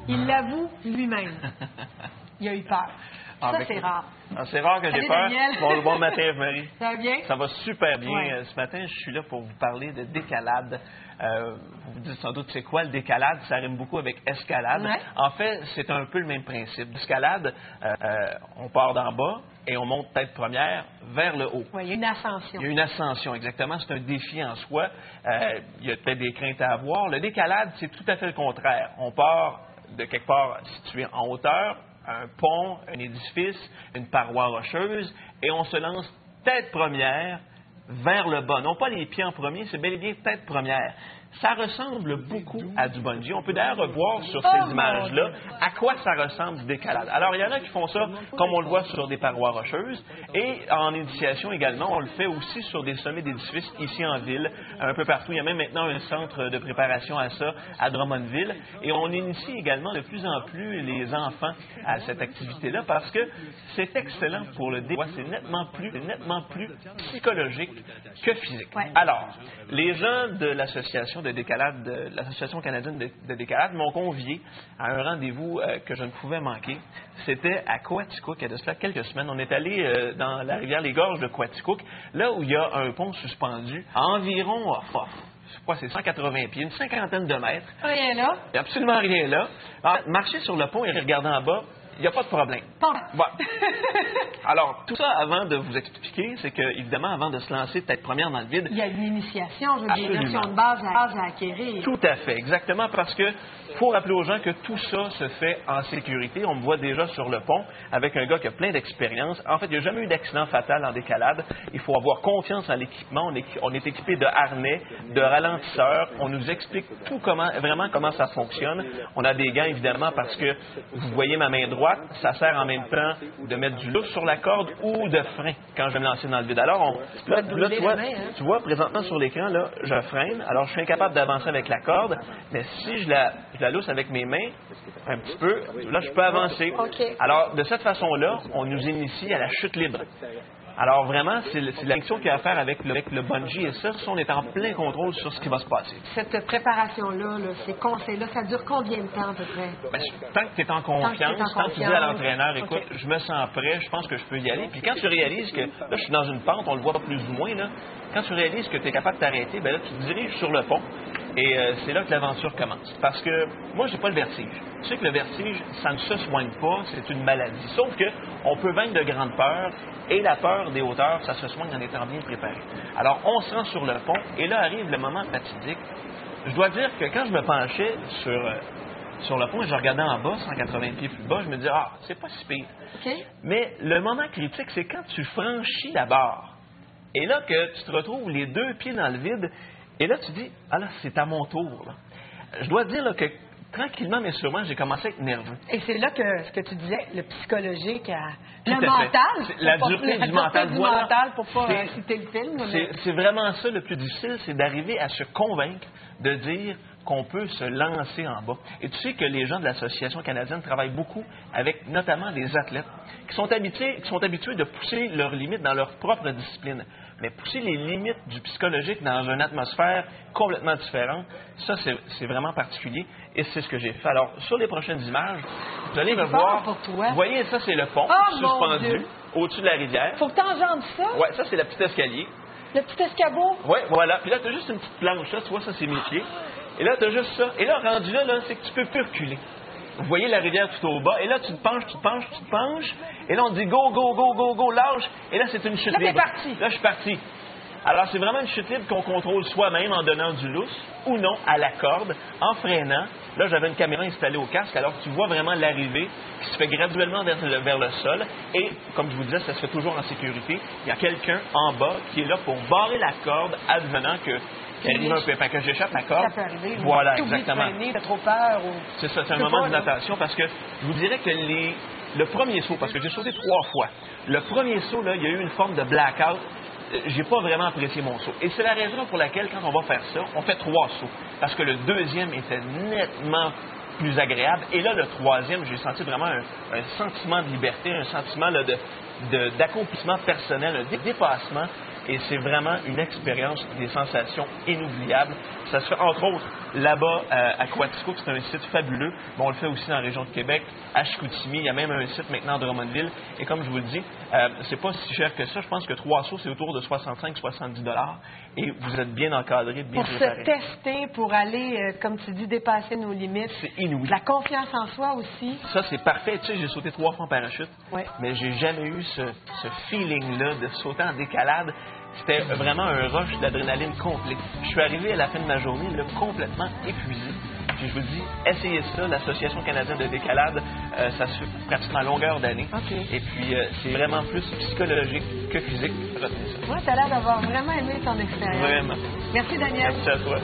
Il l'avoue lui-même. Il a eu peur. Ah, ça, c'est rare. C'est rare que j'ai peur. Bon matin, Eve-Marie. Ça va bien? Ça va super bien. Ouais. Ce matin, je suis là pour vous parler de décalade. Vous vous dites sans doute, c'est quoi le décalade? Ça rime beaucoup avec escalade. Ouais. En fait, c'est un peu le même principe. L'escalade, on part d'en bas et on monte tête première vers le haut. Oui, il y a une ascension. Il y a une ascension, exactement. C'est un défi en soi. Il y a peut-être des craintes à avoir. Le décalade, c'est tout à fait le contraire. On part de quelque part situé en hauteur, un pont, un édifice, une paroi rocheuse, et on se lance tête première vers le bas. Non pas les pieds en premier, c'est bel et bien tête première. Ça ressemble beaucoup à du bungee. On peut d'ailleurs revoir sur ces images-là à quoi ça ressemble du décalade. Alors, il y en a qui font ça comme on le voit sur des parois rocheuses. Et en initiation également, on le fait aussi sur des sommets d'édifices ici en ville, un peu partout. Il y a même maintenant un centre de préparation à ça à Drummondville. Et on initie également de plus en plus les enfants à cette activité-là parce que c'est excellent pour le décalade. C'est nettement plus psychologique que physique. Ouais. Alors, les gens de l'association de décalade, de l'Association canadienne de décalade, m'ont convié à un rendez-vous que je ne pouvais manquer. C'était à Coaticook, il y a de cela quelques semaines. On est allé dans la rivière Les Gorges de Coaticook, là où il y a un pont suspendu à environ, c'est 180 pieds, une cinquantaine de mètres. Rien là. Il n'y a absolument rien là. Alors, marcher sur le pont et regarder en bas, il n'y a pas de problème. Bon. Alors, tout ça, avant de vous expliquer, c'est que, évidemment, avant de se lancer tête première dans le vide... Il y a une initiation, je veux dire, une notion de base à acquérir. Tout à fait, exactement, parce que faut rappeler aux gens que tout ça se fait en sécurité. On me voit déjà sur le pont avec un gars qui a plein d'expérience. En fait, il n'y a jamais eu d'accident fatal en décalade. Il faut avoir confiance en l'équipement. On est équipé de harnais, de ralentisseurs. On nous explique tout vraiment comment ça fonctionne. On a des gants, évidemment, parce que vous voyez ma main droite, ça sert en même temps de mettre du lousse sur la corde ou de frein quand je vais me lancer dans le vide. Alors, tu vois, présentement sur l'écran, là, je freine. Alors, je suis incapable d'avancer avec la corde, mais si je la lousse avec mes mains, un petit peu, là, je peux avancer. Okay. Alors, de cette façon-là, on nous initie à la chute libre. Alors, vraiment, c'est la question qu'il y a à faire avec le bungee et ça, on est en plein contrôle sur ce qui va se passer. Cette préparation-là, ces conseils-là, ça dure combien de temps à peu près? Bien, tant que tu es en confiance, tant que tu dis à l'entraîneur, écoute, je me sens prêt, je pense que je peux y aller. Puis quand tu réalises que, là, je suis dans une pente, on le voit pas plus ou moins, là, quand tu réalises que tu es capable de t'arrêter, bien là, tu te diriges sur le pont. Et c'est là que l'aventure commence. Parce que moi, j'ai pas le vertige. Tu sais que le vertige, ça ne se soigne pas, c'est une maladie. Sauf que on peut vaincre de grandes peurs, et la peur des hauteurs, ça se soigne en étant bien préparé. Alors, on se rend sur le pont, et là arrive le moment fatidique. Je dois dire que quand je me penchais sur le pont et je regardais en bas, 180 pieds plus bas, je me disais, c'est pas si pire. Okay. Mais le moment critique, c'est quand tu franchis la barre. Et là que tu te retrouves les deux pieds dans le vide, et là, tu dis, là, c'est à mon tour. Là. Je dois dire là, que tranquillement, mais sûrement, j'ai commencé à être nerveux. Et c'est là que ce que tu disais, le psychologique, le mental. La dureté du mental. Voilà. Pour pas citer le film. C'est vraiment ça le plus difficile, c'est d'arriver à se convaincre de dire qu'on peut se lancer en bas. Et tu sais que les gens de l'Association canadienne travaillent beaucoup avec notamment des athlètes qui sont habitués de pousser leurs limites dans leur propre discipline. Mais pousser les limites du psychologique dans une atmosphère complètement différente, ça, c'est vraiment particulier et c'est ce que j'ai fait. Alors, sur les prochaines images, vous allez me voir. Vous voyez, ça, c'est le pont suspendu au-dessus de la rivière. Faut que tu enjambes ça. Oui, ça, c'est le petit escalier. Le petit escabeau. Oui, voilà. Puis là, tu as juste une petite planche. Là, tu vois, ça, c'est mes pieds. Et là, tu as juste ça. Et là, rendu là, c'est que tu peux plus reculer. Vous voyez la rivière tout au bas. Et là, tu te penches. Et là, on dit go, lâche. Et là, c'est une chute libre. Là, t'es parti. Là, je suis parti. Alors, c'est vraiment une chute libre qu'on contrôle soi-même en donnant du lousse ou non à la corde, en freinant. Là, j'avais une caméra installée au casque, alors tu vois vraiment l'arrivée qui se fait graduellement vers le sol. Et, comme je vous disais, ça se fait toujours en sécurité. Il y a quelqu'un en bas qui est là pour barrer la corde, advenant que j'échappe la corde. Ça peut arriver. Voilà, exactement. T'as trop peur. C'est ça, c'est un moment d'inattention parce que je vous dirais que le premier saut, parce que j'ai sauté 3 fois, le premier saut, là, il y a eu une forme de blackout. J'ai pas vraiment apprécié mon saut. Et c'est la raison pour laquelle, quand on va faire ça, on fait 3 sauts. Parce que le deuxième était nettement plus agréable. Et là, le troisième, j'ai senti vraiment un sentiment de liberté, un sentiment là, d'accomplissement personnel, un dépassement et c'est vraiment une expérience, des sensations inoubliables. Ça se fait entre autres là-bas à Quatico, c'est un site fabuleux. Bon, on le fait aussi dans la région de Québec, à Chicoutimi, il y a même un site maintenant à Drummondville. Et comme je vous le dis, c'est pas si cher que ça. Je pense que 3 sauts, c'est autour de 65-70 $. Et vous êtes bien encadré, bien préparé. Pour se tester, pour aller, comme tu dis, dépasser nos limites. C'est inouï. La confiance en soi aussi. Ça, c'est parfait. Tu sais, j'ai sauté 3 fois en parachute, Ouais. mais j'ai jamais eu ce feeling-là de sauter en décalade. C'était vraiment un rush d'adrénaline complet. Je suis arrivé à la fin de ma journée là, complètement épuisé. Puis je vous dis, essayez ça. L'Association canadienne de décalade, ça se fait pratiquement à longueur d'année. OK. Et puis, c'est vraiment plus psychologique que physique. Retenez ça. Moi, tu as l'air d'avoir vraiment aimé ton expérience. Vraiment. Merci, Daniel. Merci à toi.